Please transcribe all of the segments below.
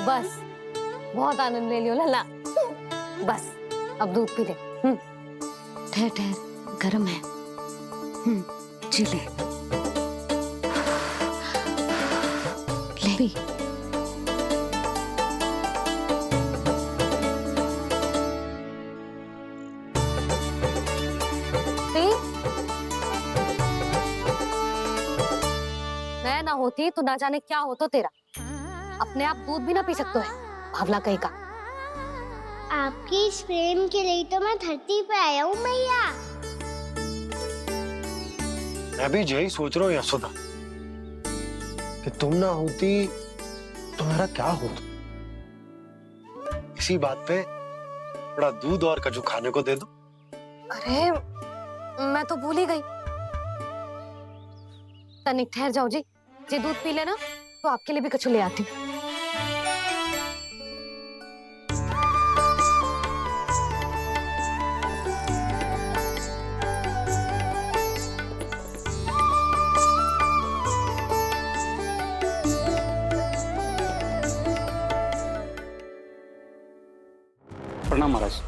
बस बहुत आनंद ले लियो लल्ला। बस अब दूध पी ले। ठहर ठहर, गर्म है। जी ले पी। मैं ना होती तो ना जाने क्या हो तो तेरा। अपने आप दूध भी ना पी सकते है भावला कहीं का। आपकी इस प्रेम के लिए तो मैं धरती पे आया हूँ मैया। मैं भी यही सोच रहा हूँ यशोदा कि तुम ना होती तो मेरा क्या होता। इसी बात पे थोड़ा दूध और कजू खाने को दे दो। अरे मैं तो भूल ही गई। तनिक ठहर जाओ जी, जे दूध पी लेना तो आपके लिए भी कछु ले आती हूँ। प्रणाम महाराज।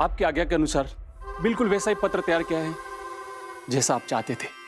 आपकी आज्ञा के अनुसार बिल्कुल वैसा ही पत्र तैयार किया है जैसा आप चाहते थे।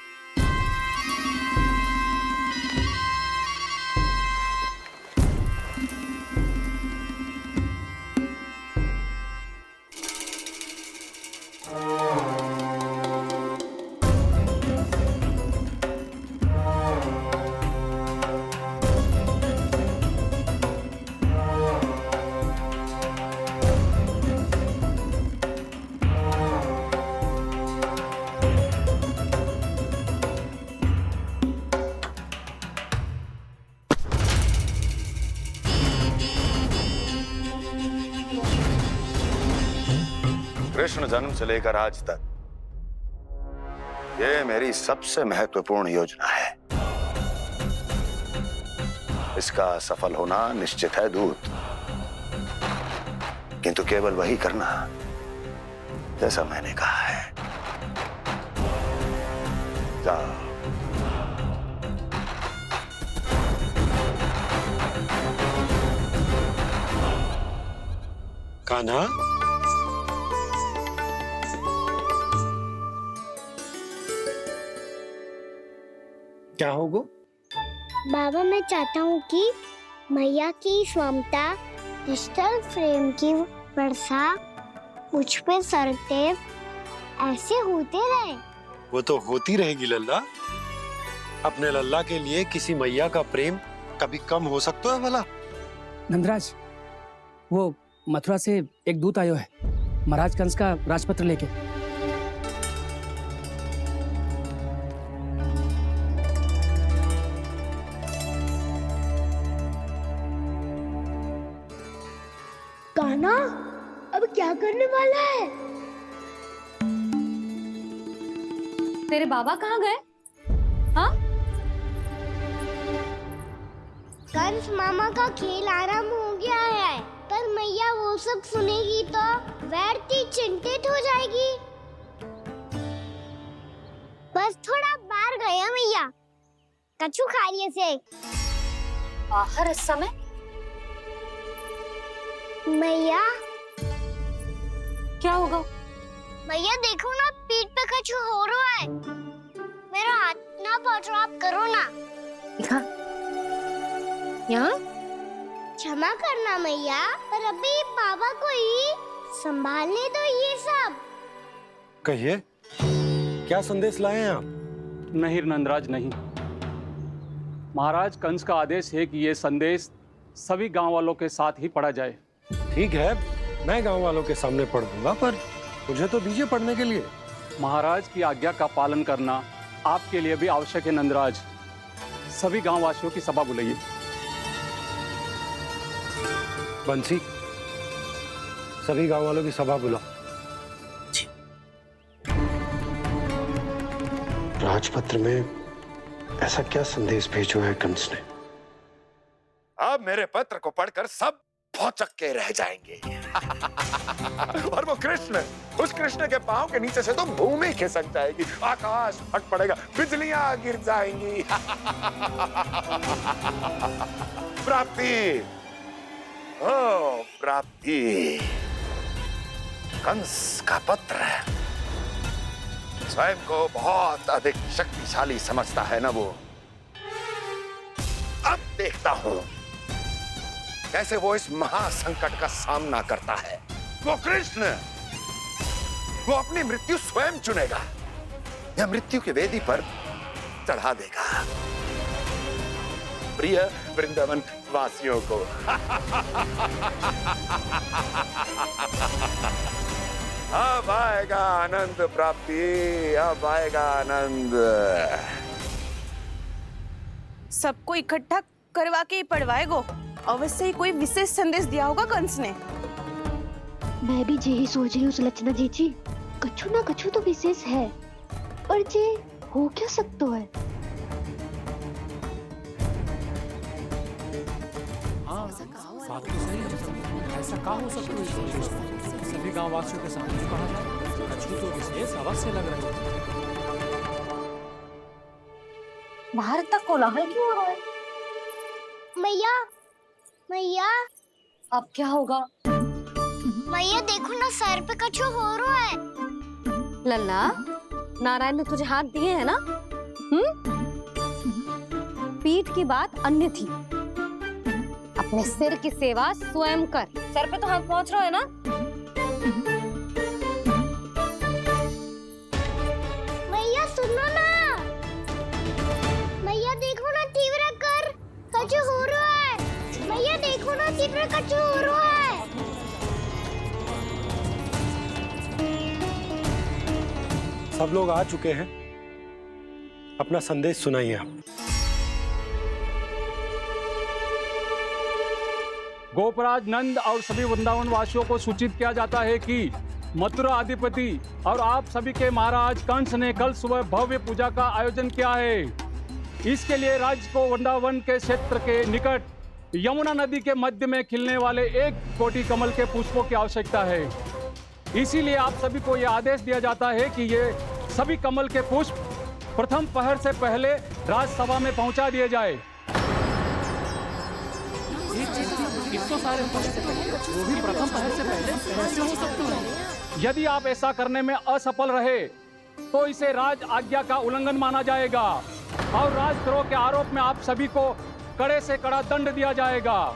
कृष्ण जन्म से लेकर आज तक ये मेरी सबसे महत्वपूर्ण योजना है। इसका सफल होना निश्चित है दूत, किंतु केवल वही करना जैसा मैंने कहा है। जाओ। कान्हा, क्या होगा? बाबा मैं चाहता हूँ कि मैया की ममता क्रिस्टल फ्रेम की वर्षा मुझ पे सदैव ऐसे होते रहे। वो तो होती रहेगी लल्ला। अपने लल्ला के लिए किसी मैया का प्रेम कभी कम हो सकता है भला? नंदराज, वो मथुरा से एक दूत आयो है महाराज कंस का राजपत्र लेके। कान्हा अब क्या करने वाला है? तेरे बाबा कहाँ गए? हाँ? कंस मामा का खेल आरंभ हो गया है, पर मैया वो सब सुनेगी तो व्यर्थ चिंतित हो जाएगी। बस थोड़ा बाहर गया मैया, कछु खा लिया से। बाहर इस समय? मैया क्या होगा? मैया देखो ना, पीठ पे कछु हो रहा है। मेरा हाथ ना पकड़ो, आप करो ना। दिखा यहाँ। क्षमा करना मैया, पर अभी बाबा को ही संभालने दो ये सब। कहिए, क्या संदेश लाए हैं आप? नहीं नंदराज नहीं। महाराज कंस का आदेश है कि ये संदेश सभी गांव वालों के साथ ही पढ़ा जाए। ठीक है, मैं गांव वालों के सामने पढ़ दूंगा, पर मुझे तो दीजिए पढ़ने के लिए। महाराज की आज्ञा का पालन करना आपके लिए भी आवश्यक है नंदराज। सभी गांव वासियों की सभा बुलाइए। बंसी, सभी गांव वालों की सभा बुलाओ। राजपत्र में ऐसा क्या संदेश भेजो है कंस ने? अब मेरे पत्र को पढ़कर सब भौचक के रह जाएंगे। और वो कृष्ण, उस कृष्ण के पांव के नीचे से तो भूमि खिसक जाएगी, आकाश फट पड़ेगा, बिजलियां गिर जाएंगी। प्राप्ति ओ प्राप्ति, कंस का पत्र स्वयं को बहुत अधिक शक्तिशाली समझता है ना वो। अब देखता हूं कैसे वो इस महासंकट का सामना करता है। वो कृष्ण, वो अपनी मृत्यु स्वयं चुनेगा या मृत्यु की वेदी पर चढ़ा देगा प्रिय वृंदावन वासियों को। अब आएगा आनंद प्राप्ति, अब आएगा आनंद। सबको इकट्ठा करवा के ही पढ़वाएगो। अवश्य ही कोई विशेष संदेश दिया होगा कंस ने। मैं भी यही सोच रही हूँ सुलक्षणा जीजी, कछु ना कछु तो विशेष है, पर जे हो क्या सकता है? ऐसा कहाँ हो सकता है? सभी गांव वासियों के सामने कहा जाए, कछु तो विशेष अवश्य लग रहे हैं। बाहर इतना कोलाहल क्यों हो रहा है? मैया, मैया, अब क्या होगा? मैया देखो ना, सर पे कछु हो रहा है। लल्ला, नारायण ने तुझे हाथ दिए हैं ना? पीठ की बात अन्य थी। अपने सिर की सेवा स्वयं कर। सर पे तो हाथ पहुंच रहा है ना? मैया सुनो ना, मैया देखो ना, तीव्र कर कछु हो रहा है। मैया देखो ना, तीव्र कछु हो रहा है। सब लोग आ चुके हैं, अपना संदेश सुनाइए आप। गोपराज नंद और सभी वृंदावन वासियों को सूचित किया जाता है कि मथुरा अधिपति और आप सभी के महाराज कंस ने कल सुबह भव्य पूजा का आयोजन किया है। इसके लिए राज्य को वृंदावन के क्षेत्र के निकट यमुना नदी के मध्य में खिलने वाले 1 कोटि कमल के पुष्पों की आवश्यकता है। इसीलिए आप सभी को यह आदेश दिया जाता है कि ये सभी कमल के पुष्प प्रथम पहर से पहले राजसभा में पहुंचा दिए जाए। वो भी प्रथम पहर से पहले कैसे हो सकते हैं? यदि आप ऐसा करने में असफल रहे तो इसे राज आज्ञा का उल्लंघन माना जाएगा और राजद्रोह के आरोप में आप सभी को कड़े से कड़ा दंड दिया जाएगा।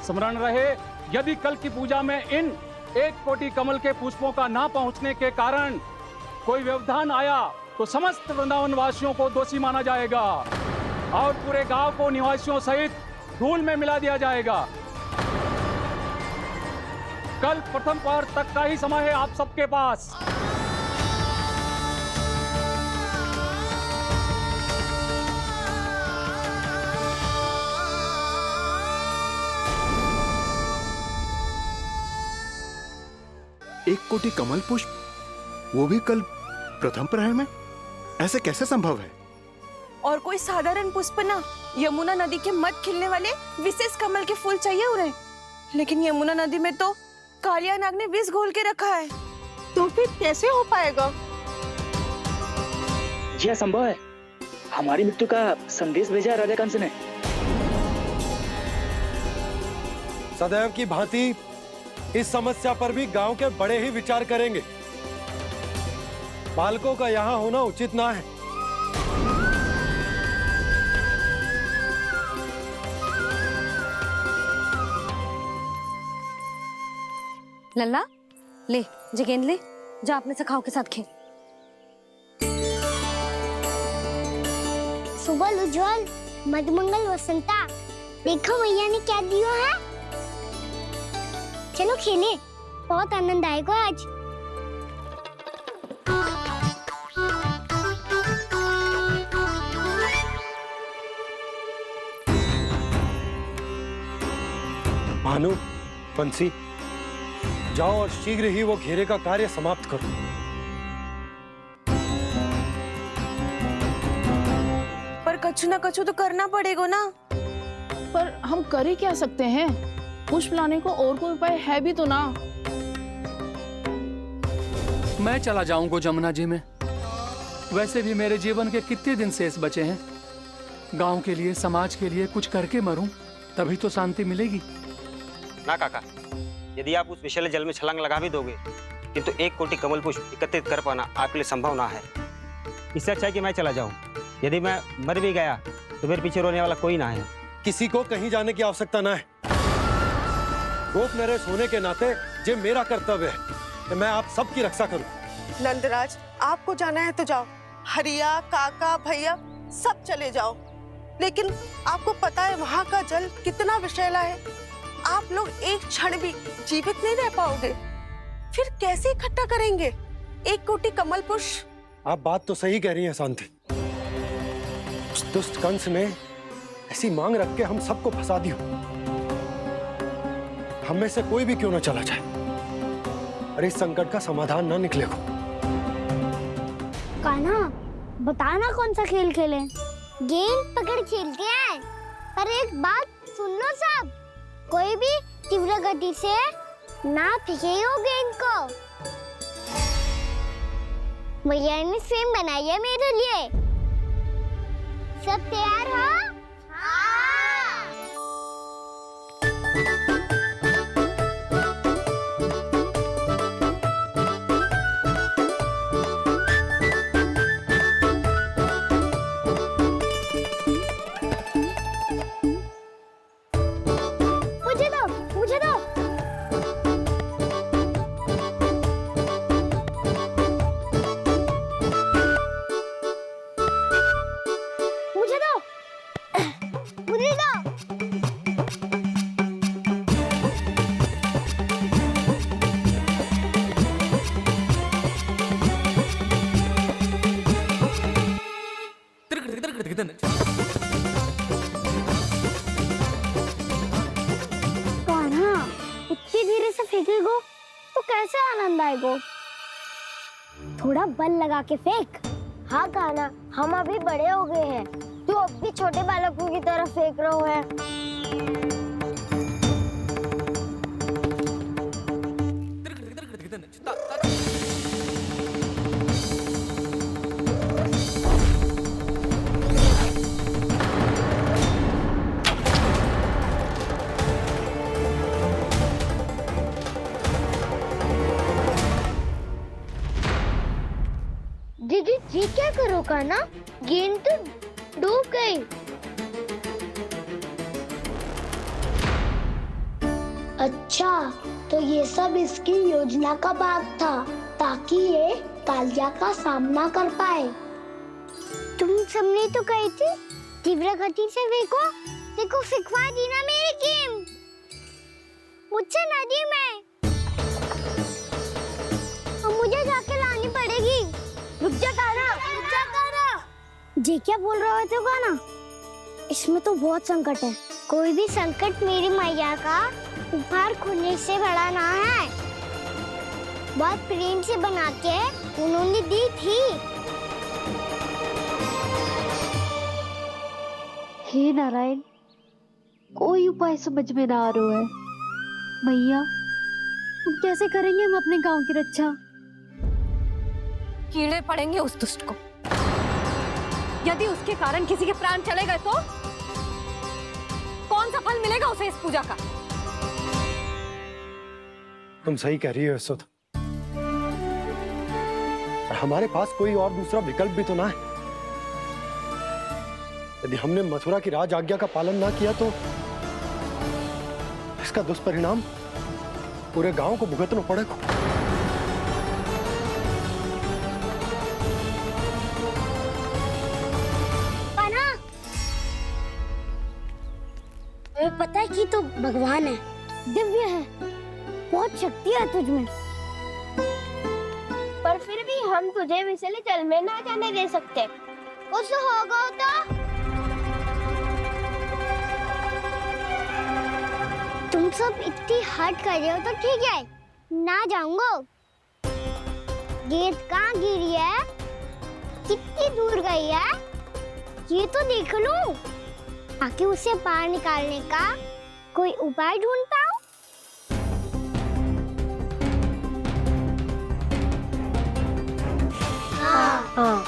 स्मरण रहे, यदि कल की पूजा में इन 1 कोटि कमल के पुष्पों का ना पहुंचने के कारण कोई व्यवधान आया तो समस्त वृंदावन वासियों को दोषी माना जाएगा और पूरे गांव को निवासियों सहित धूल में मिला दिया जाएगा। कल प्रथम पहर तक का ही समय है आप सबके पास। एक कोटि कमल पुष्प, वो भी कल प्रथम प्रहर में? ऐसे कैसे संभव है? और कोई साधारण पुष्प ना, यमुना नदी के मध्य खिलने वाले विशेष कमल के फूल चाहिए उन्हें। लेकिन यमुना नदी में तो कालिया नाग ने विष घोल के रखा है, तो फिर कैसे हो पाएगा? यह संभव है। हमारी मृत्यु का संदेश भेजा राजा कंस ने। सदैव की भांति इस समस्या पर भी गांव के बड़े ही विचार करेंगे। बालकों का यहाँ होना उचित ना है। लल्ला, ले जगेंद ले, जा अपने सखाओं के साथ खेल। सुबह उज्जवल, मधुमंगल वसंता, देखो मैया ने क्या दिया है। चलो खेले, बहुत आनंद आएगा आज। भानु, बंसी, जाओ और शीघ्र ही वो घेरे का कार्य समाप्त करो। पर कछु ना कछु तो करना पड़ेगा ना। पर हम कर ही क्या सकते हैं? पुष्प लाने को और कोई उपाय है भी तो ना। मैं चला जाऊंगा जमुना जी में। वैसे भी मेरे जीवन के कितने दिन शेष बचे हैं। गांव के लिए, समाज के लिए कुछ करके मरूं, तभी तो शांति मिलेगी। ना काका, यदि आप उस विषैले जल में छलांग लगा भी दोगे, किंतु 1 कोटि कमल पुष्प एकत्रित कर पाना आपके लिए संभव ना है। इससे अच्छा है कि मैं चला जाऊं। यदि मैं मर भी गया तो मेरे पीछे रोने वाला कोई ना है। किसी को कहीं जाने की आवश्यकता ना है। गोप नरेश होने के नाते ये मेरा कर्तव्य है कि मैं आप सबकी रक्षा करूं। नंदराज, आपको जाना है तो जाओ, हरिया, काका, भैया सब चले जाओ। लेकिन आपको पता है वहाँ का जल कितना विषैला है। आप लोग एक क्षण भी जीवित नहीं रह पाओगे। फिर कैसे इकट्ठा करेंगे 1 कोटि कमल पुष्प? आप बात तो सही कह रही हैं शांति। उस दुष्ट कंस ने ऐसी मांग रख के हम सबको फंसा दिया। हम में से कोई भी क्यों ना चला जाए और इस संकट का समाधान ना निकले को। कान्हा, बताना कौन सा खेल खेलें? गेंद पकड़ खेलते हैं। पर एक बात सुन लो सब, कोई भी तीव्र गति से ना फेंकेगा गेंद को। भैया ने फ्रेम बनाई है मेरे लिए। सब तैयार हो? मुझे दो। कान्हा, इतनी धीरे से फेंकेगो तो कैसे आनंद आएगो? थोड़ा बल लगा के फेंक। हाँ कान्हा, हम अभी बड़े हो गए हैं, तू अब भी छोटे बालकों की तरह फेंक रहा है। दीदी जी क्या करो कान्हा? गेंद तो डूब गई। अच्छा, तो ये सब इसकी योजना का भाग था ताकि ये कालिया का सामना कर पाए। तुम सबने तो कही थी तीव्र गति से फेंको। देखो फिकवा दी ना मेरी गेम। मुझसे नदी में। अब मुझे जाके लानी पड़ेगी। रुक जा कान्हा। जी क्या बोल रहे थे कान्हा? इसमें तो बहुत संकट है। कोई भी संकट मेरी मैया का उपहार खोने से बड़ा ना है। बहुत प्रेम से बना के उन्होंने दी थी। हे नारायण, कोई उपाय समझ में ना आ रहा है। मैया, हम कैसे करेंगे हम अपने गांव की रक्षा? कीड़े पड़ेंगे उस दुष्ट को। यदि उसके कारण किसी के प्राण चले गए तो कौन सा फल मिलेगा उसे इस पूजा का? तुम सही कह रही हो यशोदा। और हमारे पास कोई और दूसरा विकल्प भी तो ना है। यदि हमने मथुरा की राज आज्ञा का पालन ना किया तो इसका दुष्परिणाम पूरे गांव को भुगतना पड़ेगा। तुम्हें पता है कि तो भगवान है, दिव्य है, बहुत शक्ति है तुझमें। पर फिर भी हम तुझे विषैले जल में ना जाने दे सकते। कुछ होगा तो तुम सब इतनी हट कर रहे हो तो ठीक है, ना जाऊंगा। गेंद कहाँ गिरी है, कितनी दूर गई है, ये तो देख लूं, ताकि उसे बाहर निकालने का कोई उपाय ढूंढ पाऊं। हाँ।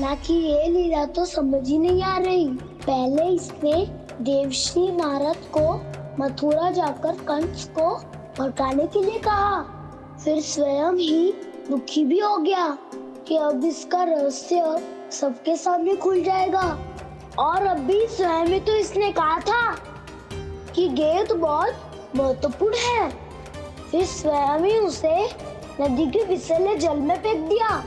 कान्हा की ये लीला तो समझ ही नहीं आ रही। पहले इसने देवश्री नारद को मथुरा जाकर कंस को भगाने के लिए कहा, फिर स्वयं ही दुखी भी हो गया कि अब इसका रहस्य सबके सामने खुल जाएगा। और अभी स्वयं में तो इसने कहा था कि गेंद बहुत महत्वपूर्ण है, फिर स्वयं ही उसे नदी के विसले जल में फेंक दिया।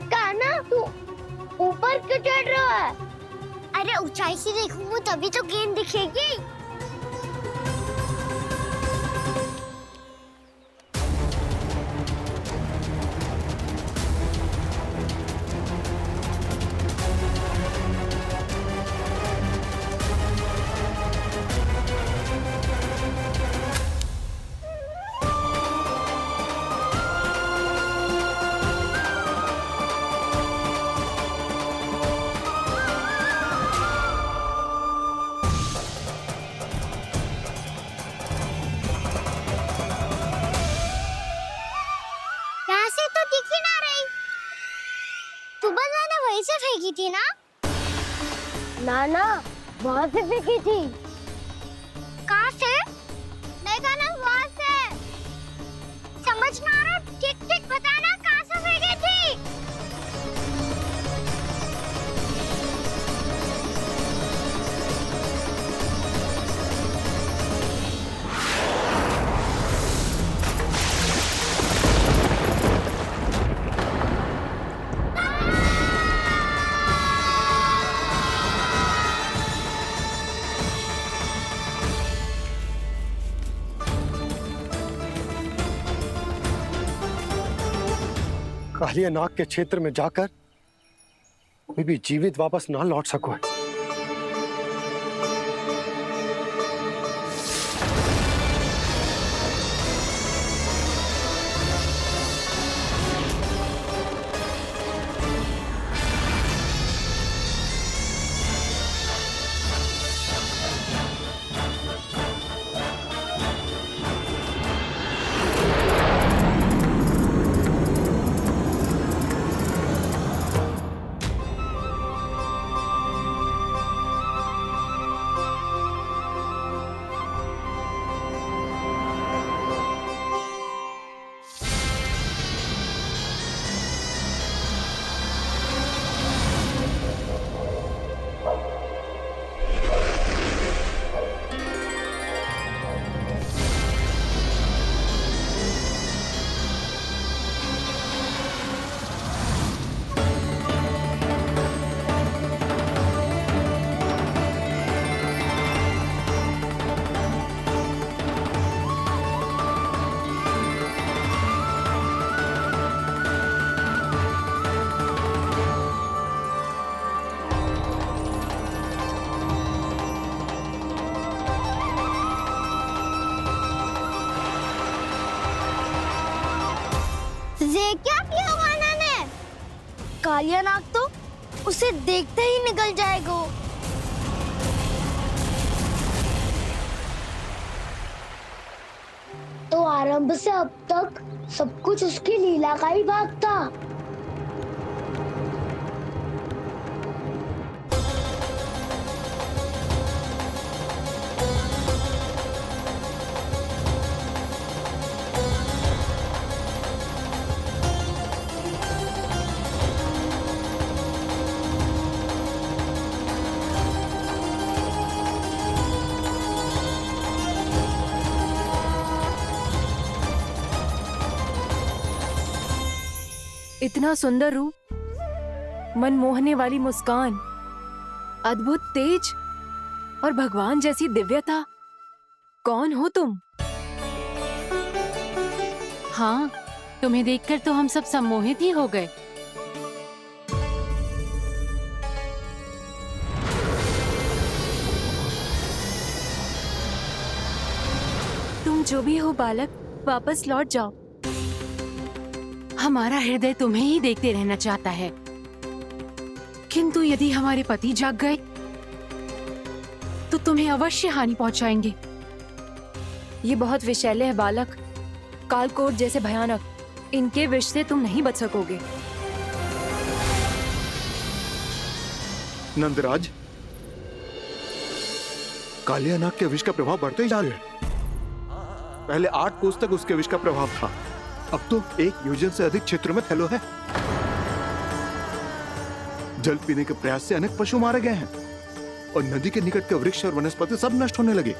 कान्हा, तू ऊपर क्यों चढ़ रहा है? अरे ऊंचाई से देखूंगा तभी तो गेंद दिखेगी। वहीं से फेंकी थी ना? ना, वहाँ से फेंकी थी। कहाँ से? नहीं कहना वहाँ से। समझ ना आ रहा, ठीक बताना कहाँ से फेंकी थी? कालिया नाग के क्षेत्र में जाकर कोई भी जीवित वापस ना लौट सको। ये क्या किया वाना ने? कालिया नाग तो उसे देखते ही निकल जाएगा। तो आरंभ से अब तक सब कुछ उसकी लीला का ही भाग था। इतना सुंदर रूप, मन मोहने वाली मुस्कान, अद्भुत तेज और भगवान जैसी दिव्यता। कौन हो तुम? हाँ, तुम्हें देखकर तो हम सब सम्मोहित ही हो गए। जो भी हो बालक, वापस लौट जाओ। हमारा हृदय तुम्हें ही देखते रहना चाहता है, किंतु यदि हमारे पति जाग गए तो तुम्हें अवश्य हानि पहुंचाएंगे। ये बहुत विषैले है बालक, कालकोट जैसे भयानक। इनके विष से तुम नहीं बच सकोगे। नंदराज, कालिया नाग के विष का प्रभाव बढ़ते ही जा रहा है। पहले 8 कोस तक उसके विष का प्रभाव था, अब तो 1 योजन से अधिक क्षेत्र में फैलो है। जल पीने के प्रयास से अनेक पशु मारे गए हैं और नदी के निकट के वृक्ष और वनस्पति सब नष्ट होने लगे।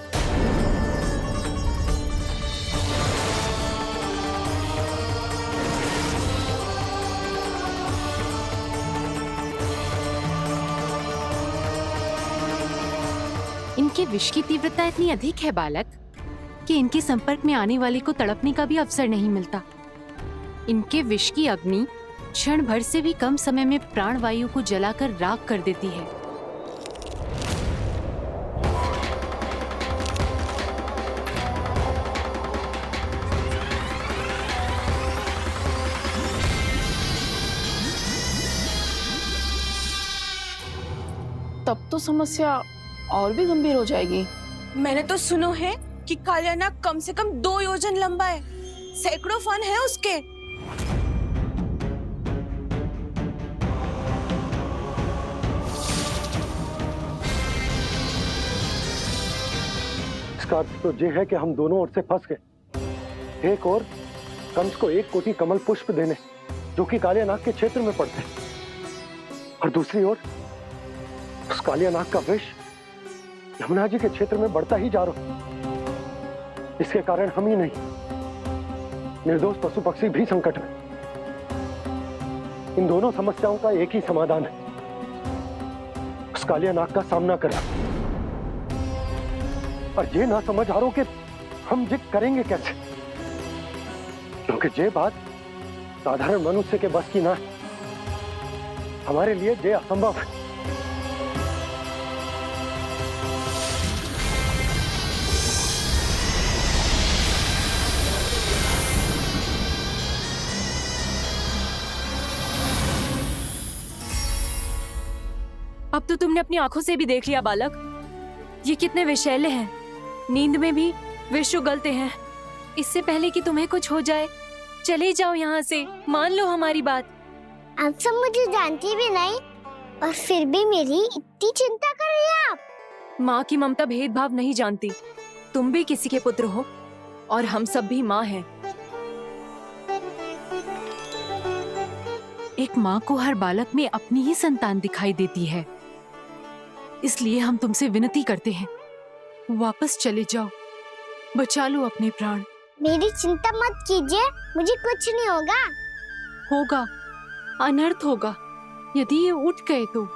इनके विष की तीव्रता इतनी अधिक है बालक कि इनके संपर्क में आने वाले को तड़पने का भी अवसर नहीं मिलता। इनके विष की अग्नि क्षण भर से भी कम समय में प्राणवायु को जलाकर राख कर देती है। तब तो समस्या और भी गंभीर हो जाएगी। मैंने तो सुनो है कि कालिया नाग कम से कम 2 योजन लंबा है, सैकड़ों फन है उसके। इसका अर्थ तो ये है कि हम दोनों ओर से फंस गए। एक और कंस को 1 कोटि कमल पुष्प देने जो कि कालिया नाग के क्षेत्र में पड़ते हैं, और दूसरी ओर उस कालिया नाग का विष यमुना जी के क्षेत्र में बढ़ता ही जा रहा। इसके कारण हम ही नहीं, निर्दोष पशु पक्षी भी संकट में। इन दोनों समस्याओं का एक ही समाधान है, उस कालिया नाग का सामना करना। और ये ना समझ आ रहा कि हम ये करेंगे कैसे, क्योंकि ये बात साधारण मनुष्य के बस की ना है। हमारे लिए ये असंभव है। अब तो तुमने अपनी आंखों से भी देख लिया बालक, ये कितने विषैले हैं। नींद में भी विष उगलते हैं। इससे पहले कि तुम्हें कुछ हो जाए, चले जाओ यहाँ से, मान लो हमारी बात। आप सब मुझे जानती भी नहीं और फिर भी मेरी इतनी चिंता कर रही हैं आप। माँ की ममता भेदभाव नहीं जानती। तुम भी किसी के पुत्र हो और हम सब भी माँ हैं। एक माँ को हर बालक में अपनी ही संतान दिखाई देती है, इसलिए हम तुमसे विनती करते हैं, वापस चले जाओ, बचा लो अपने प्राण। मेरी चिंता मत कीजिए, मुझे कुछ नहीं होगा। होगा, अनर्थ होगा यदि ये उठ गए तो।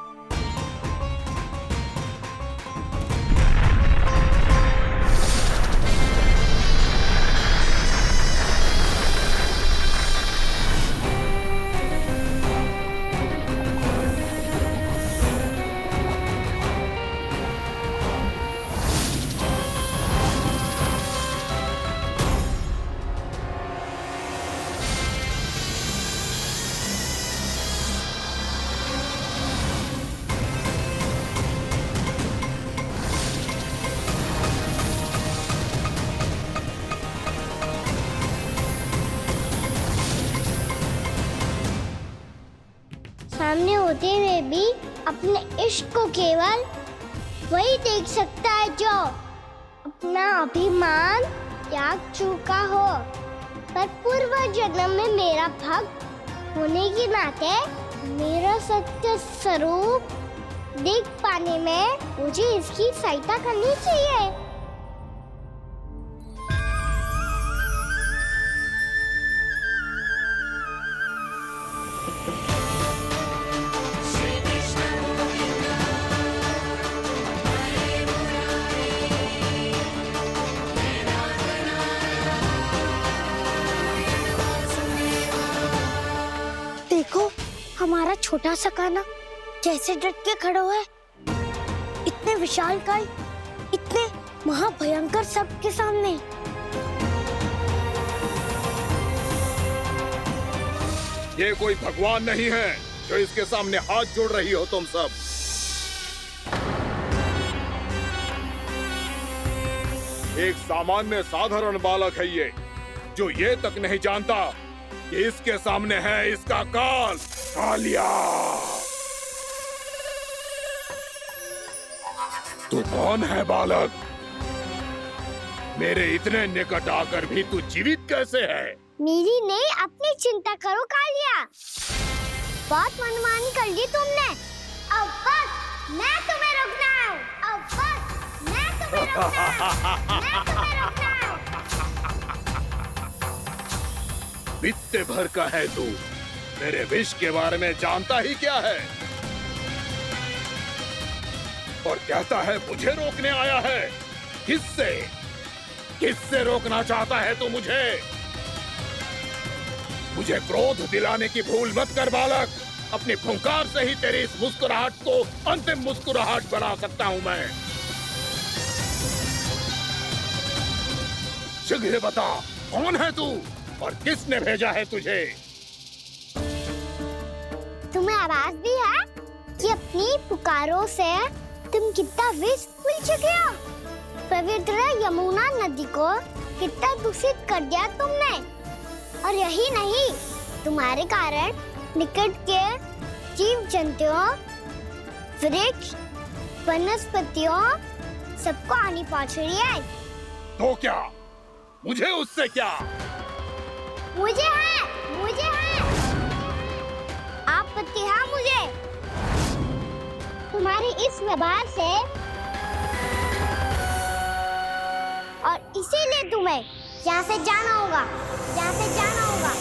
सामने होते हुए भी अपने इश्क को केवल वही देख सकता है जो अपना अभिमान त्याग चुका हो। पर पूर्व जन्म में मेरा भक्त होने के नाते मेरा सत्य स्वरूप देख पाने में मुझे इसकी सहायता करनी चाहिए। देखो हमारा छोटा सा कान्हा कैसे डट के खड़ा हुआ है, इतने विशालकाय, इतने महाभयंकर सबके सामने। ये कोई भगवान नहीं है जो इसके सामने हाथ जोड़ रही हो तुम सब। एक सामान्य साधारण बालक है ये, जो ये तक नहीं जानता कि इसके सामने है इसका काल, कालिया। तू कौन है बालक? मेरे इतने निकट आकर भी तू जीवित कैसे है? मेरी नहीं, अपनी चिंता करो कालिया। बहुत मनमानी कर ली तुमने। अब बस मैं तुम्हें रोकना हूँ। अब बस मैं तुम्हें रोकना हूँ। मैं तुम्हें रोकना हूँ। बित्ते भर का है तू, मेरे विष के बारे में जानता ही क्या है? और कहता है मुझे रोकने आया है। किससे? किससे रोकना चाहता है तू मुझे? मुझे क्रोध दिलाने की भूल मत कर बालक। अपनी फुंकार से ही तेरी इस मुस्कुराहट को अंतिम मुस्कुराहट बना सकता हूं मैं। शीघ्र बता, कौन है तू और किसने भेजा है तुझे? तुम्हें आवाज भी है कि अपनी पुकारों से तुम कितना विष भूल चुके हो। पवित्र यमुना नदी को कितना दूषित कर दिया तुमने। और यही नहीं, तुम्हारे कारण निकट के जीव जंतुओं, वृक्ष, वनस्पतियों सबको हानि पहुंच रही है। तो क्या? मुझे उससे क्या? मुझे है आपत्ति है मुझे तुम्हारी इस व्यवहार से, और इसीलिए तुम्हें यहाँ से जाना होगा। यहाँ से जाना होगा।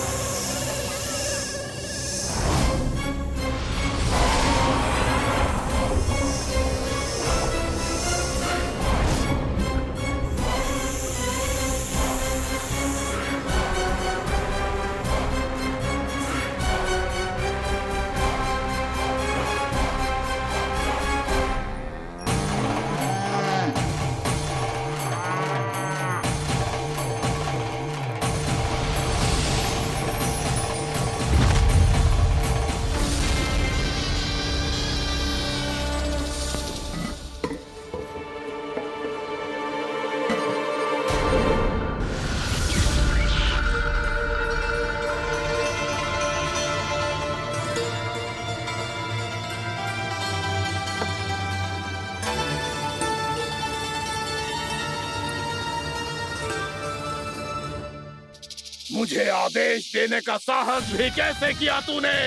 मुझे आदेश देने का साहस भी कैसे किया तूने?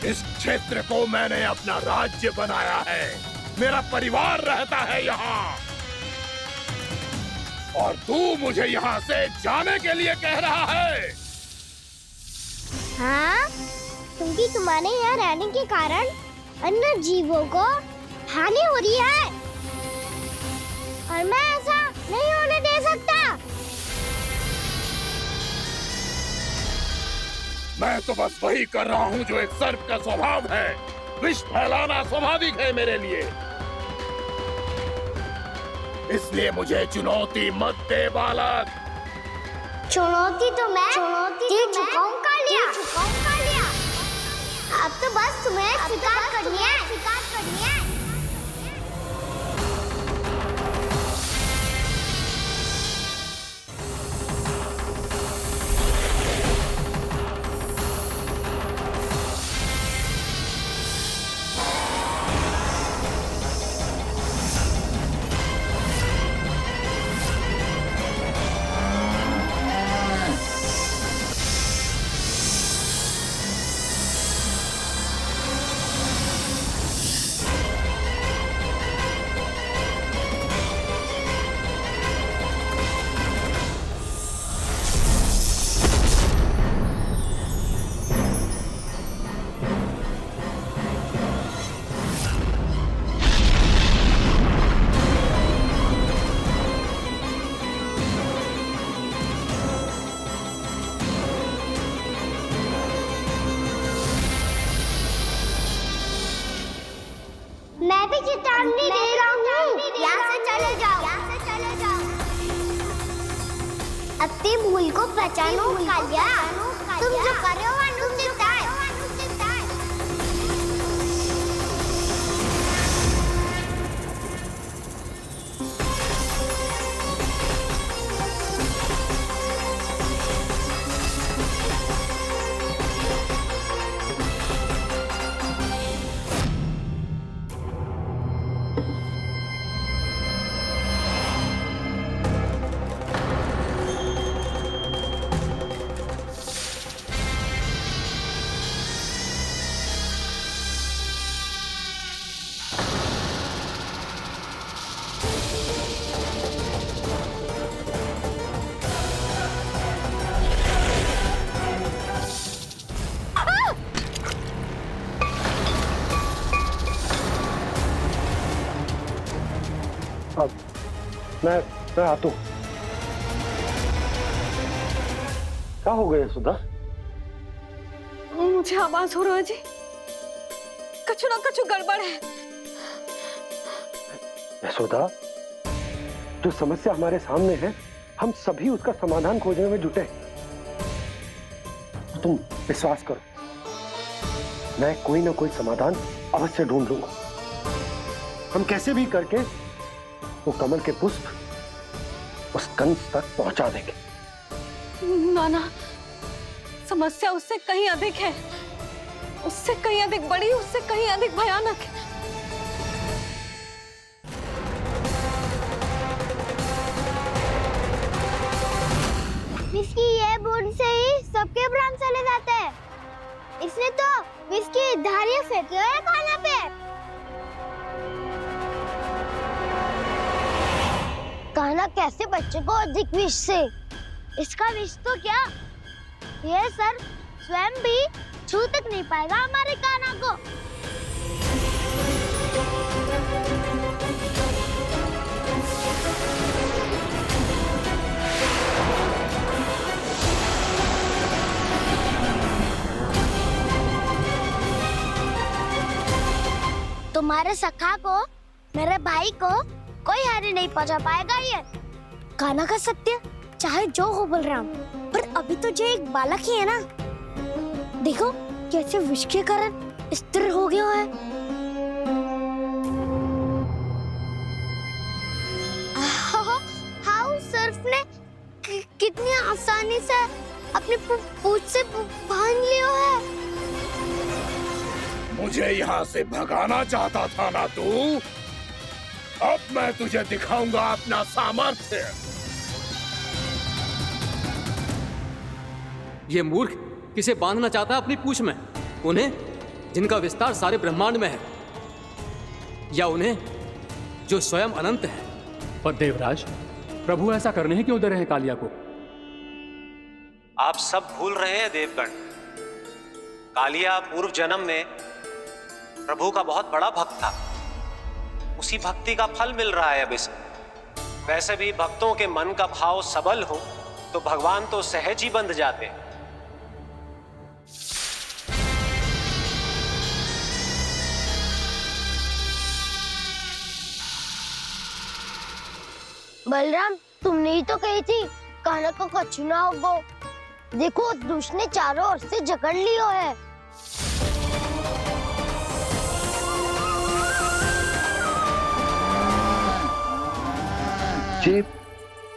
इस क्षेत्र को मैंने अपना राज्य बनाया है। मेरा परिवार रहता है यहाँ, और तू मुझे यहाँ से जाने के लिए कह रहा है? हाँ, क्योंकि तुम्हारे यहाँ रहने के कारण अन्य जीवों को हानि हो रही है, और मैं ऐसा नहीं होने दे सकता। मैं तो बस वही कर रहा हूँ जो एक सर्प का स्वभाव है। विष फैलाना स्वाभाविक है मेरे लिए। इसलिए मुझे चुनौती मत दे बालक। चुनौती तो मैं दे चुका हूँ कालिया। अब तो बस तुम्हें स्वीकार करनी है। मैं भी चेतावनी दे रहा हूँ, यहाँ से चले जाओ। अपनी भूल को पहचानो कालिया। तुम जो कर रहे हो अनुचित है। अब मैं आता हूँ। क्या हो गया सुधा? मुझे आवाज हो रहा है जी, कछु ना कछु गड़बड़ है। यशोदा, जो समस्या हमारे सामने है, हम सभी उसका समाधान खोजने में जुटे। तो तुम विश्वास करो, मैं कोई ना कोई समाधान अवश्य ढूंढ लूंगा। हम कैसे भी करके वो कमल के पुष्प उस कंस तक पहुंचा देंगे। नाना, समस्या उससे कहीं अधिक है, उससे कहीं अधिक बड़ी, उससे कहीं अधिक भयानक है। विस्की ये बूंद से ही सबके प्राण चले जाते हैं। इसने तो विस्की धारियां फेंकी है खाना पे। कान्हा कैसे बच्चे को अधिक विष से? इसका विष तो क्या, ये सर स्वयं भी छू तक नहीं पाएगा हमारे कान्हा को। तुम्हारे सखा को, मेरे भाई को कोई हानि नहीं पहुंचा पाएगा। ये कान्हा का सत्य चाहे जो हो बलराम, पर अभी तो जो एक बालक ही है ना। देखो कैसे विष के कारण स्थिर हो गया है। हाउ सर्फ ने कितनी आसानी से अपनी पूंछ से बांध लिया है। मुझे यहाँ से भगाना चाहता था ना तू? अब मैं तुझे दिखाऊंगा अपना सामर्थ्य। ये मूर्ख किसे बांधना चाहता है अपनी पूंछ में? उन्हें जिनका विस्तार सारे ब्रह्मांड में है, या उन्हें जो स्वयं अनंत है? पर देवराज, प्रभु ऐसा करने ही क्यों दे रहे हैं कालिया को? आप सब भूल रहे हैं देवगण। कालिया पूर्व जन्म में प्रभु का बहुत बड़ा भक्त था। उसी भक्ति का फल मिल रहा है अब इसे। वैसे भी भक्तों के मन का भाव सबल हो तो भगवान तो सहज ही बंध जाते हैं। बलराम, तुमने ही तो कही थी कान्हा को कछु ना होगो। देखो उस दुष्ट ने चारों ओर से जकड़ लियो है। ये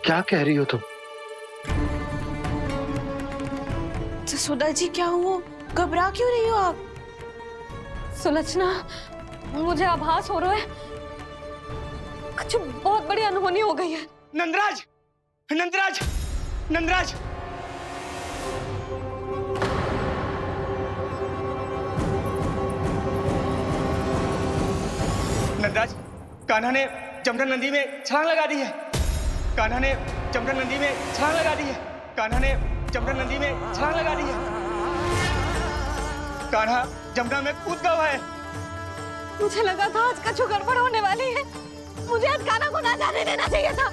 क्या कह रही हो तुम? जसोदा जी, क्या हुआ? घबरा क्यों रही हो आप? सुलोचना, मुझे आभास हो रहा है कुछ बहुत बड़ी अनहोनी हो गई है। नंदराज, नंदराज, नंदराज! नंदराज, कान्हा ने जमदग्नि नदी में छलांग लगा दी है। कान्हा ने जमदग्नि नदी में छलांग लगा दी है। कान्हा ने जमदग्नि नदी में छलांग लगा दी है। कान्हा जमुना में कूद गया है। मुझे लगा था आज कछु गड़बड़ होने वाली है। मुझे आज कान्हा को ना जाने देना चाहिए था।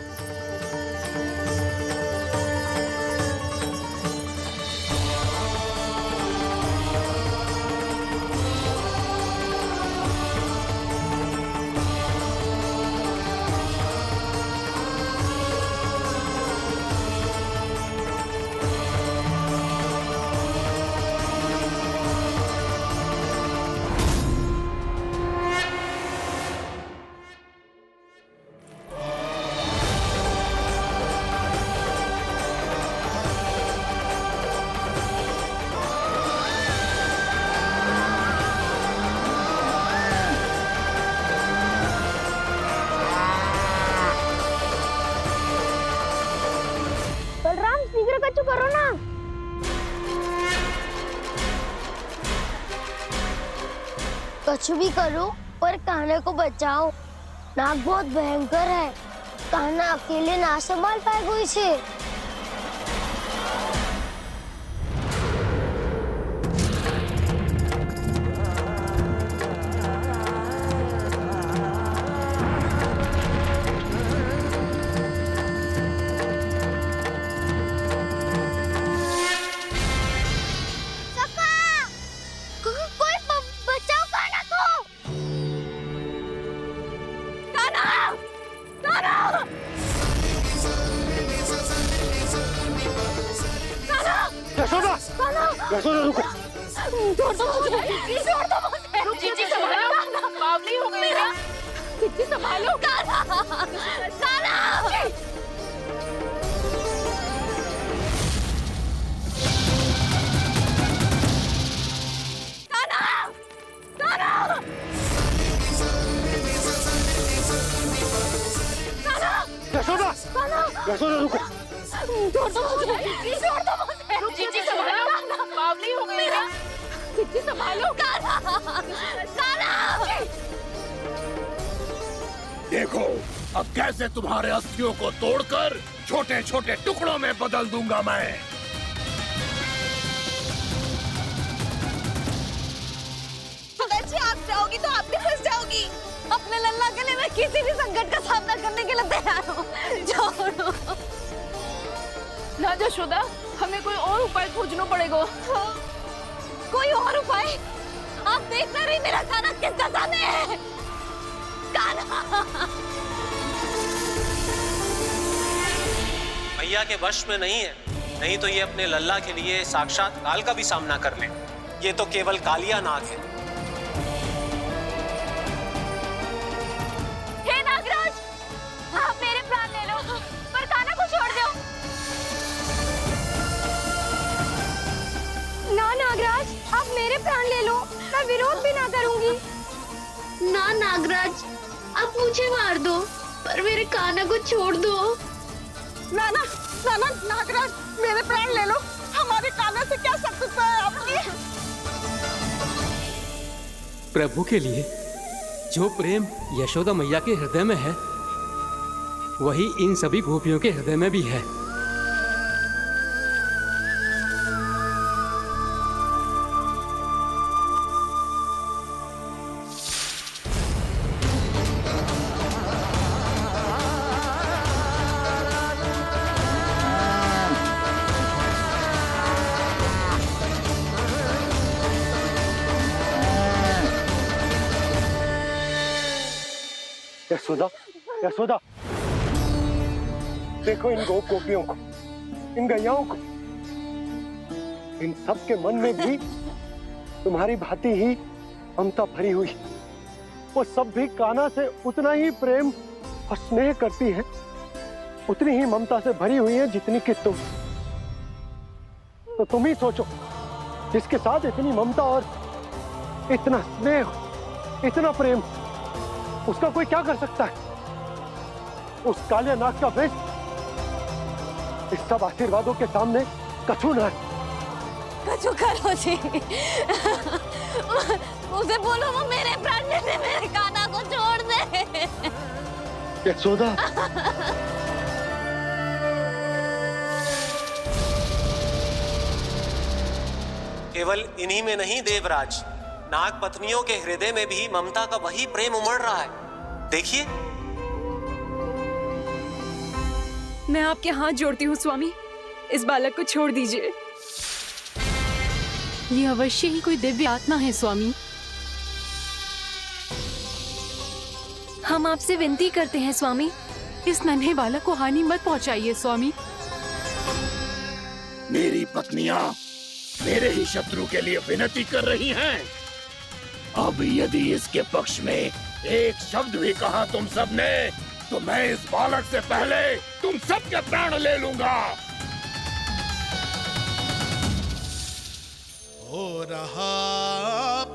ना। कुछ भी करो पर कान्हा को बचाओ। नाग बहुत भयंकर है, कान्हा अकेले ना संभाल पाएगा इसे। यशोदा रुको। छोड़ दो मुझे, छोड़ दो मुझे। जीजी संभालो, बावली हो गई है। जीजी संभालो। कान्हा, कान्हा। यशोदा, यशोदा रुको। छोड़ दो मुझे, छोड़ दो मुझे। जीजी संभालो, बावली हो गई है। जीजी संभालो। देखो अब कैसे तुम्हारे अस्थियों को तोड़कर छोटे छोटे टुकड़ों में बदल दूंगा मैं। अगर जी आप जाओगी तो आप भी फंस जाओगी। अपने लल्ला के लिए मैं किसी भी संकट का सामना करने के लिए तैयार हूँ। छोड़ो ना यशोदा, हमें कोई और उपाय खोजना पड़ेगा। कोई और उपाय? आप देख ना रही मेरा कान्हा किस दशा में है। कान्हा मैया के वश में नहीं है, नहीं तो ये अपने लल्ला के लिए साक्षात काल का भी सामना कर ले। ये तो केवल कालिया नाग है। हे नागराज, आप मेरे प्राण ले लो पर कान्हा को छोड़ दो। ना नागराज, आप मेरे प्राण ले लो, मैं विरोध भी ना करूंगी। ना नागराज, आप मुझे मार दो पर मेरे कान्हा को छोड़ दो। ना ना ना ना नागराज, मेरे प्राण ले लो। हमारे कान्हा से क्या शत्रुता है आपकी? प्रभु के लिए जो प्रेम यशोदा मैया के हृदय में है, वही इन सभी गोपियों के हृदय में भी है। यशोदा, यशोदा, देखो इन गोपियों को, इन गैयाओं को। इन सब के मन में भी तुम्हारी भांति ही ममता भरी हुई। वो सब भी कान्हा से उतना ही प्रेम और स्नेह करती हैं, उतनी ही ममता से भरी हुई हैं जितनी कि तुम। तो तुम ही सोचो, जिसके साथ इतनी ममता और इतना स्नेह, इतना प्रेम, उसका कोई क्या कर सकता है? उस कालिया नाग का वेश इस सब आशीर्वादों के सामने कछु न है। कछु करो जी। उसे बोलो वो मेरे प्राण ले दे, मेरे कान्हा को छोड़ दे। यशोदा, केवल इन्हीं में नहीं देवराज, नाग पत्नियों के हृदय में भी ममता का वही प्रेम उमड़ रहा है। देखिए। मैं आपके हाथ जोड़ती हूँ स्वामी, इस बालक को छोड़ दीजिए। ये अवश्य ही कोई दिव्य आत्मा है स्वामी। हम आपसे विनती करते हैं स्वामी, इस नन्हे बालक को हानि मत पहुंचाइए स्वामी। मेरी पत्नियां मेरे ही शत्रु के लिए विनती कर रही हैं। अब यदि इसके पक्ष में एक शब्द भी कहा तुम सबने, तो मैं इस बालक से पहले तुम सबके प्राण ले लूंगा। हो रहा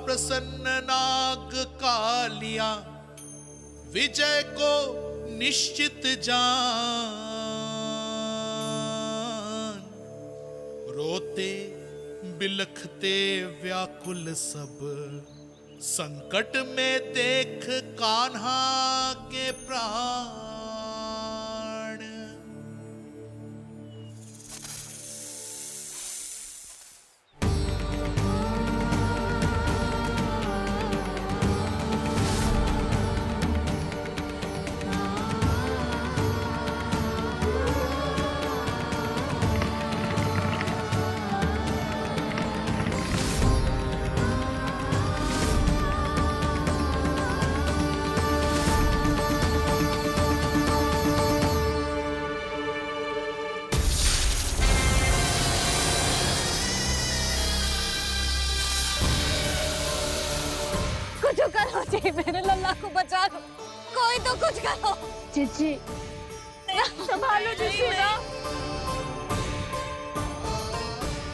प्रसन्न नाग कालिया, विजय को निश्चित जान। रोते बिलखते व्याकुल सब, संकट में देख कान्हा के प्राण। कुछ करो जी, मेरे लल्ला को बचा लो, कोई तो कुछ करो। जीजी संभालो यशोदा।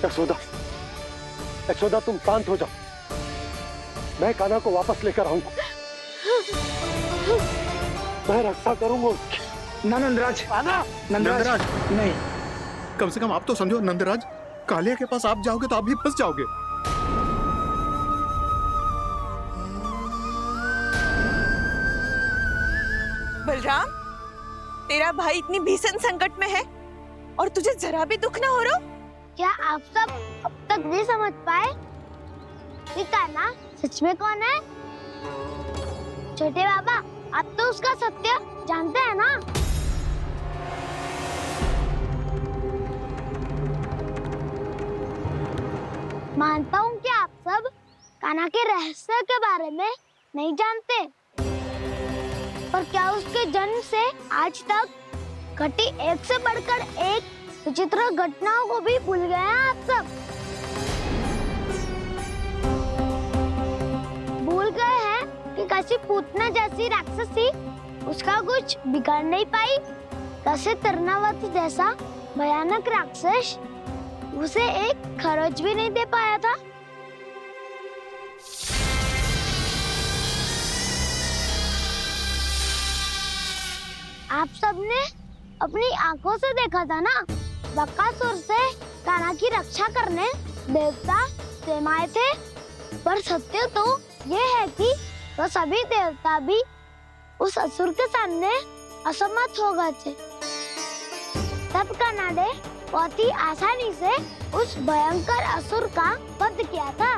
यशोदा, यशोदा तुम शांत हो जाओ, मैं कान्हा को वापस लेकर आऊंगा, मैं रक्षा करूंगा उसकी। ना नंदराज, नंदराज नहीं, कम से कम आप तो समझो नंदराज, कालिया के पास आप जाओगे तो आप भी फंस जाओगे। बलराम, तेरा भाई इतनी भीषण संकट में है और तुझे जरा भी दुख ना हो रहा? क्या आप सब अब तक नहीं समझ पाए कि कान्हा सच में कौन है? छोटे बाबा, आप तो उसका सत्य जानते हैं ना? मानता हूँ कि आप सब कान्हा के रहस्य के बारे में नहीं जानते, पर क्या उसके जन्म से आज तक घटी एक से बढ़कर एक विचित्र घटनाओं को भी भूल गए हैं आप सब? भूल गए हैं कि कैसी पूतना जैसी राक्षसी उसका कुछ बिगाड़ नहीं पाई, कैसे तरनावत जैसा भयानक राक्षस उसे एक खरोच भी नहीं दे पाया था। आप सबने अपनी आंखों से देखा था ना, बकासुर से कान्हा की रक्षा करने देवता स्वयं आए थे, पर सत्य तो ये है कि वह सभी देवता भी उस असुर के सामने असमर्थ हो गए थे। तब कान्हा ने बहुत ही आसानी से उस भयंकर असुर का वध किया था,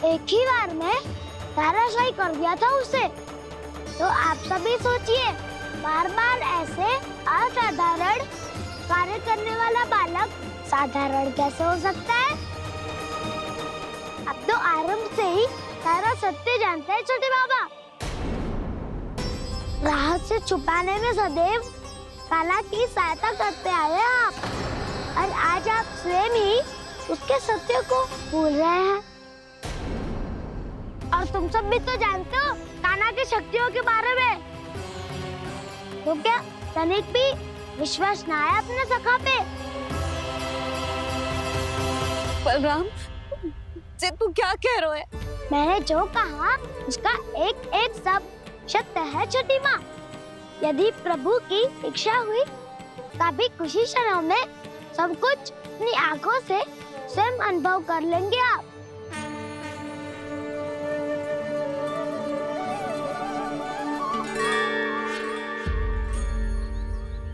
एक ही बार में धराशायी कर दिया था उसे। तो आप सभी सोचिए, बार बार ऐसे असाधारण कार्य करने वाला बालक साधारण कैसे हो सकता है? अब तो आरंभ से ही सारा सत्य जानते हैं छोटे बाबा। रहस्य छुपाने में सदैव कान्हा की सहायता करते आए हैं आप, और आज आप स्वयं ही उसके सत्य को भूल रहे हैं। और तुम सब भी तो जानते हो कान्हा की शक्तियों के बारे में, तो क्या तनिक भी विश्वास ना है अपने सखा पे? बलराम, जे तू क्या कह रहा है? मैंने जो कहा उसका एक एक शब्द सत्य है छोटी माँ। यदि प्रभु की इच्छा हुई तभी कुछ ही क्षणों में सब कुछ अपनी आंखों से स्वयं अनुभव कर लेंगे आप।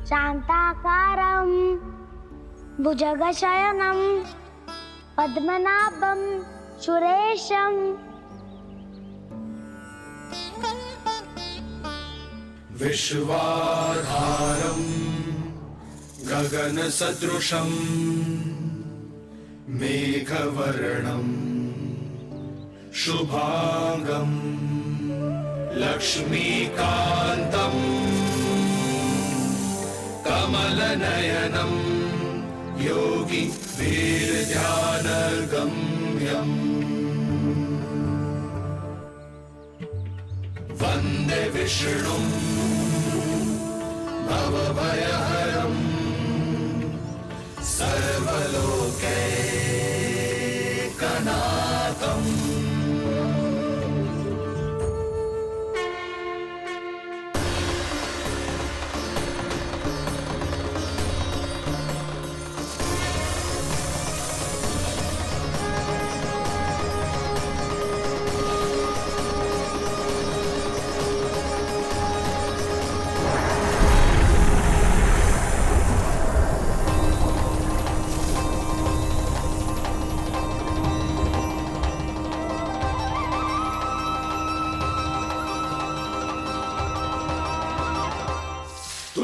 शांताकारं भुजगशयनं पद्मनाभं सुरेशं विश्वाधारं गगनसदृशं मेघवर्णं शुभांगं लक्ष्मीकान्तं कमलनयनं योगी वीरध्यानगम्यम् वन्दे विष्णुं भवभयहरं सर्वलोकैकनाथम्।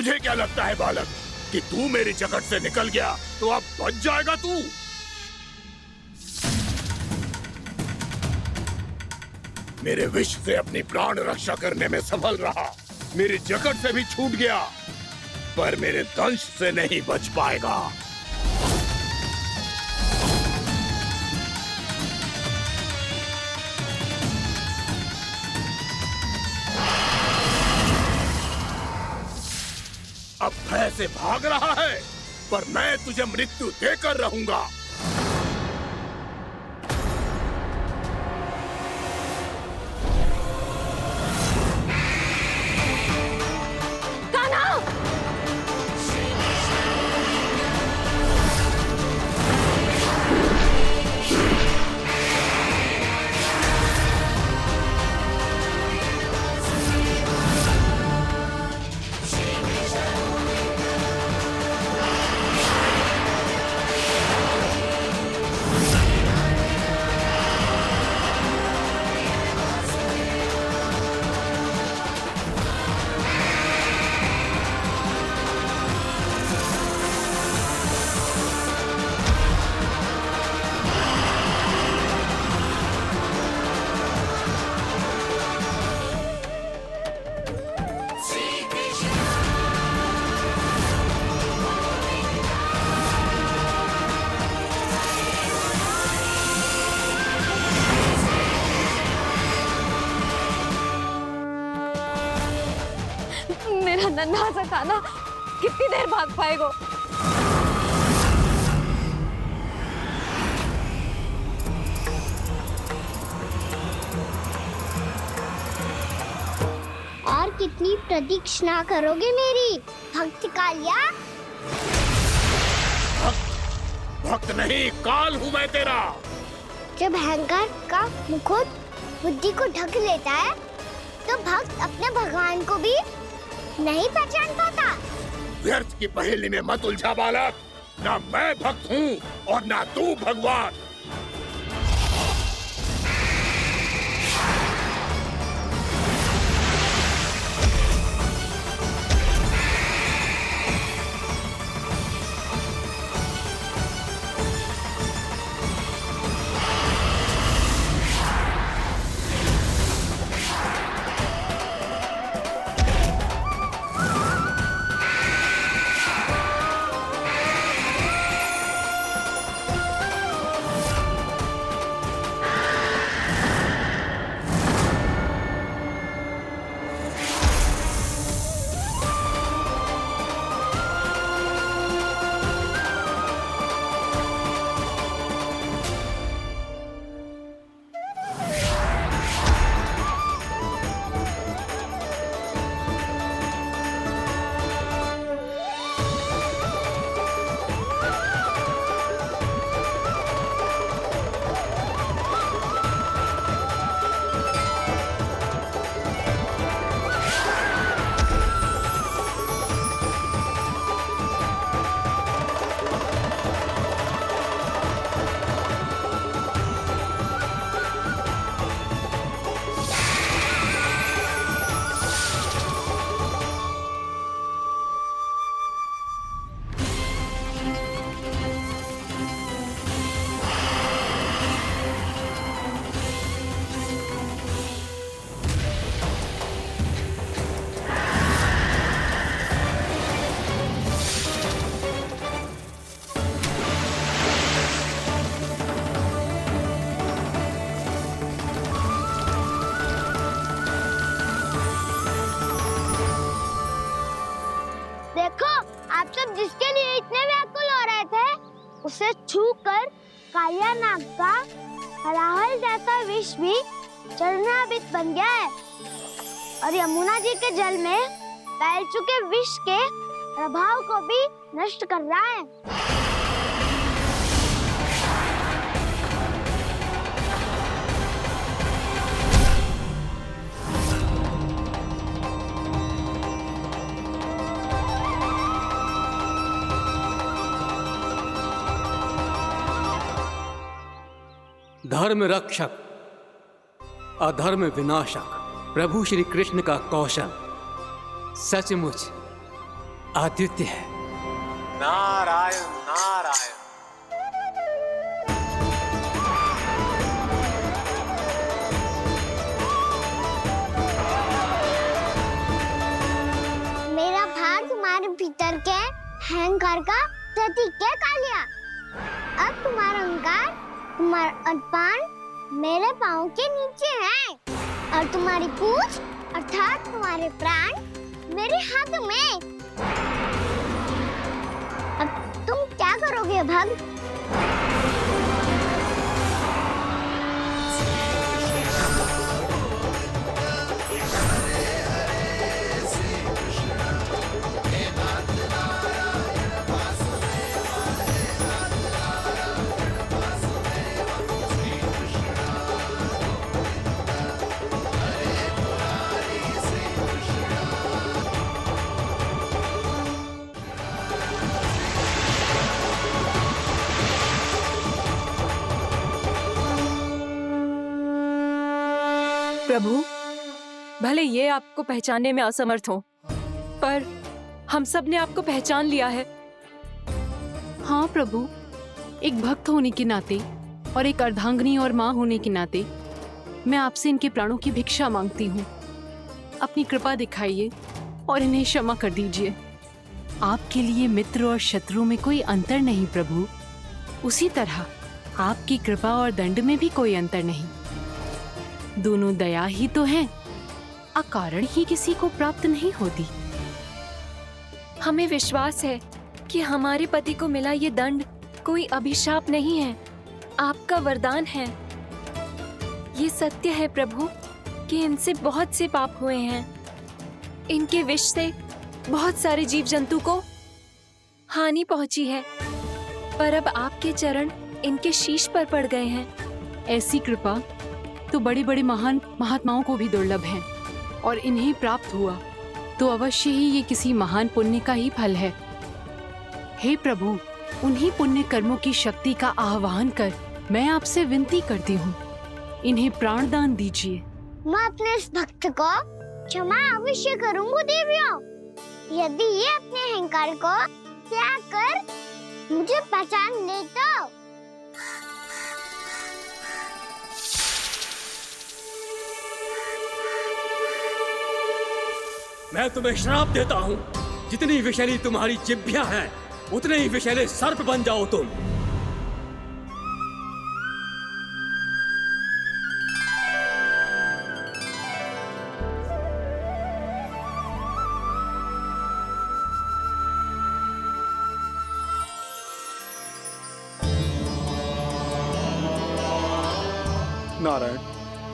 तुझे क्या लगता है बालक कि तू मेरी जकड़ से निकल गया तो अब बच जाएगा तू? मेरे विष से अपनी प्राण रक्षा करने में सफल रहा, मेरी जकड़ से भी छूट गया, पर मेरे दंश से नहीं बच पाएगा। अब भय से भाग रहा है, पर मैं तुझे मृत्यु देकर रहूंगा। मेरा नन्हा सा कान्हा कितनी देर भाग पाएगा? और कितनी प्रतीक्षा करोगे मेरी भक्त कालिया? भक्त नहीं, काल हूं मैं तेरा। जब अहंकार का मुकुट बुद्धि को ढक लेता है तो भक्त अपने भगवान को भी नहीं पहचान पाता। व्यर्थ की पहेली में मत उलझा बालक, ना मैं भक्त हूँ और ना तू भगवान। जिसके लिए इतने व्याकुल हो रहे थे, उसे छूकर कालिया नाग का हलाहल जैसा विष भी चरणामृत बन गया है और यमुना जी के जल में फैल चुके विष के प्रभाव को भी नष्ट कर रहा है। धर्म रक्षक अधर्म विनाशक प्रभु श्री कृष्ण का कौशल सचमुच आदित्य है। नारायण नारायण। मेरा भार तुम्हारे भीतर के अहंकार का प्रतीक है कालिया। अब तुम्हारा अहंकार, तुम्हारा अनपान मेरे पाँव के नीचे है और तुम्हारी पूंछ अर्थात तुम्हारे प्राण मेरे हाथ में। अब तुम क्या करोगे भक्त? प्रभु, भले ये आपको पहचानने में असमर्थ हो, पर हम सब ने आपको पहचान लिया है। हाँ प्रभु, एक भक्त होने के नाते और एक अर्धांगिनी और माँ होने के नाते मैं आपसे इनके प्राणों की भिक्षा मांगती हूँ। अपनी कृपा दिखाइए और इन्हें क्षमा कर दीजिए। आपके लिए मित्र और शत्रु में कोई अंतर नहीं प्रभु। उसी तरह आपकी कृपा और दंड में भी कोई अंतर नहीं। दोनों दया ही तो हैं, अकारण ही किसी को प्राप्त नहीं होती। हमें विश्वास है कि हमारे पति को मिला ये दंड कोई अभिशाप नहीं है, आपका वरदान है। ये सत्य है प्रभु कि इनसे बहुत से पाप हुए हैं। इनके विष से बहुत सारे जीव जंतु को हानि पहुंची है, पर अब आपके चरण इनके शीश पर पड़ गए हैं। ऐसी कृपा तो बड़े बड़े महान महात्माओं को भी दुर्लभ है, और इन्हें प्राप्त हुआ तो अवश्य ही ये किसी महान पुण्य का ही फल है। हे प्रभु, उन्हीं पुण्य कर्मों की शक्ति का आह्वान कर मैं आपसे विनती करती हूँ, इन्हें प्राण दान दीजिए। मैं अपने इस भक्त को क्षमा अवश्य करूंगा देवियों, यदि ये अपने अहंकार को त्याग कर मुझे पहचान ले तो। मैं तुम्हें श्राप देता हूँ, जितनी विषैली तुम्हारी जिह्वा है उतने ही विषैले सर्प बन जाओ तुम। नारायण,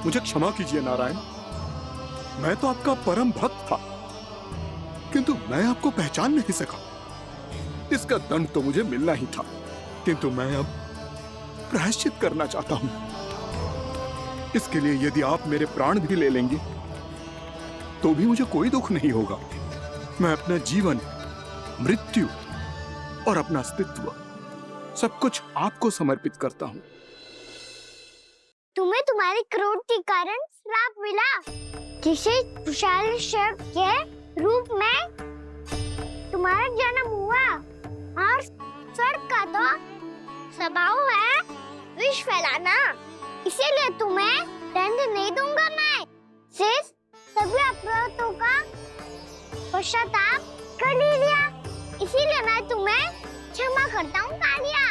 मुझे क्षमा कीजिए नारायण। मैं तो आपका परम भक्त था, किंतु मैं आपको पहचान नहीं सका। इसका दंड तो मुझे मिलना ही था, किंतु मैं अब प्रायश्चित करना चाहता हूं। इसके लिए यदि आप मेरे प्राण भी ले लेंगे तो भी मुझे कोई दुख नहीं होगा। मैं अपना जीवन, मृत्यु और अपना अस्तित्व सब कुछ आपको समर्पित करता हूं। तुम्हें तुम्हारे क्रोध के कारण श्राप मिला, जिसे विशाल सर्प के रूप में तुम्हारा जन्म हुआ, और सर्प का तो स्वभाव है विष फैलाना। इसीलिए तुम्हें दंड नहीं दूंगा मैं, सिर्फ सभी अपराधों का पश्चाताप कर लिया। इसीलिए मैं तुम्हें क्षमा करता हूँ कालिया।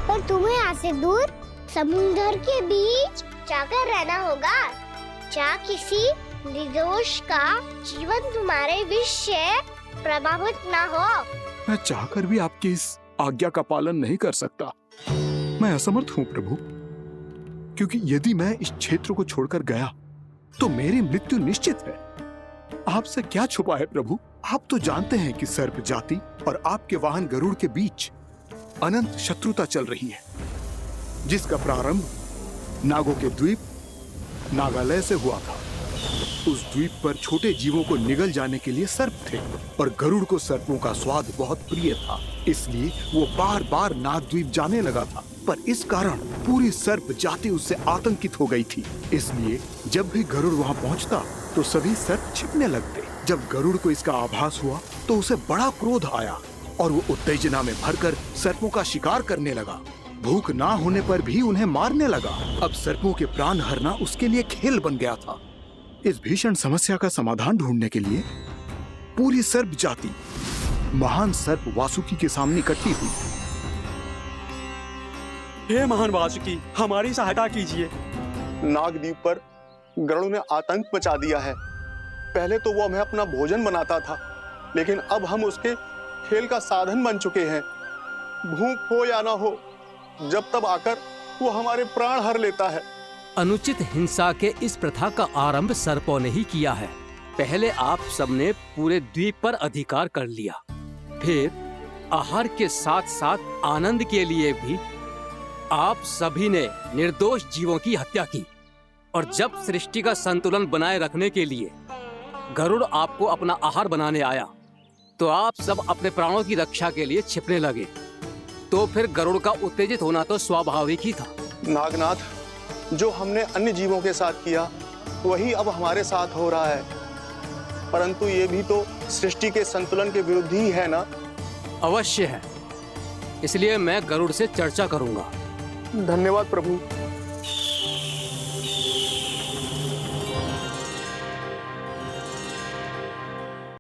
पर तुम्हें यहाँ से दूर समुद्र के बीच जाकर रहना होगा, जहाँ किसी निर्दोष का जीवन तुम्हारे विष से प्रभावित ना हो। मैं चाहकर भी आपकी इस आज्ञा का पालन नहीं कर सकता। मैं असमर्थ हूँ प्रभु, क्योंकि यदि मैं इस क्षेत्र को छोड़कर गया तो मेरी मृत्यु निश्चित है। आपसे क्या छुपा है प्रभु? आप तो जानते हैं कि सर्प जाति और आपके वाहन गरुड़ के बीच अनंत शत्रुता चल रही है, जिसका प्रारंभ नागों के द्वीप नागालय से हुआ था। उस द्वीप पर छोटे जीवों को निगल जाने के लिए सर्प थे और गरुड़ को सर्पों का स्वाद बहुत प्रिय था, इसलिए वो बार बार नागद्वीप जाने लगा था। पर इस कारण पूरी सर्प जाति उससे आतंकित हो गई थी, इसलिए जब भी गरुड़ वहाँ पहुँचता तो सभी सर्प छिपने लगते। जब गरुड़ को इसका आभास हुआ तो उसे बड़ा क्रोध आया और वो उत्तेजना में भरकर सर्पों का शिकार करने लगा। भूख ना होने पर भी उन्हें मारने लगा। अब सर्पों के प्राण हरना उसके लिए खेल बन गया था। इस भीषण समस्या का समाधान ढूंढने के लिए पूरी सर्प जाति महान सर्प वासुकी के सामने इकट्ठी हुई। हे महान वासुकी, हमारी सहायता कीजिए। नागद्वीप पर गरुड़ ने आतंक मचा दिया है। पहले तो वो हमें अपना भोजन बनाता था, लेकिन अब हम उसके खेल का साधन बन चुके हैं। भूख हो या ना हो, जब तब आकर वो हमारे प्राण हर लेता है। अनुचित हिंसा के इस प्रथा का आरंभ सर्पों ने ही किया है। पहले आप सबने पूरे द्वीप पर अधिकार कर लिया, फिर आहार के साथ साथ आनंद के लिए भी आप सभी ने निर्दोष जीवों की हत्या की। और जब सृष्टि का संतुलन बनाए रखने के लिए गरुड़ आपको अपना आहार बनाने आया, तो आप सब अपने प्राणों की रक्षा के लिए छिपने लगे। तो फिर गरुड़ का उत्तेजित होना तो स्वाभाविक ही था। नागनाथ, जो हमने अन्य जीवों के साथ किया वही अब हमारे साथ हो रहा है, परंतु ये भी तो सृष्टि के संतुलन के विरुद्ध ही है ना? अवश्य है, इसलिए मैं गरुड़ से चर्चा करूंगा। धन्यवाद प्रभु।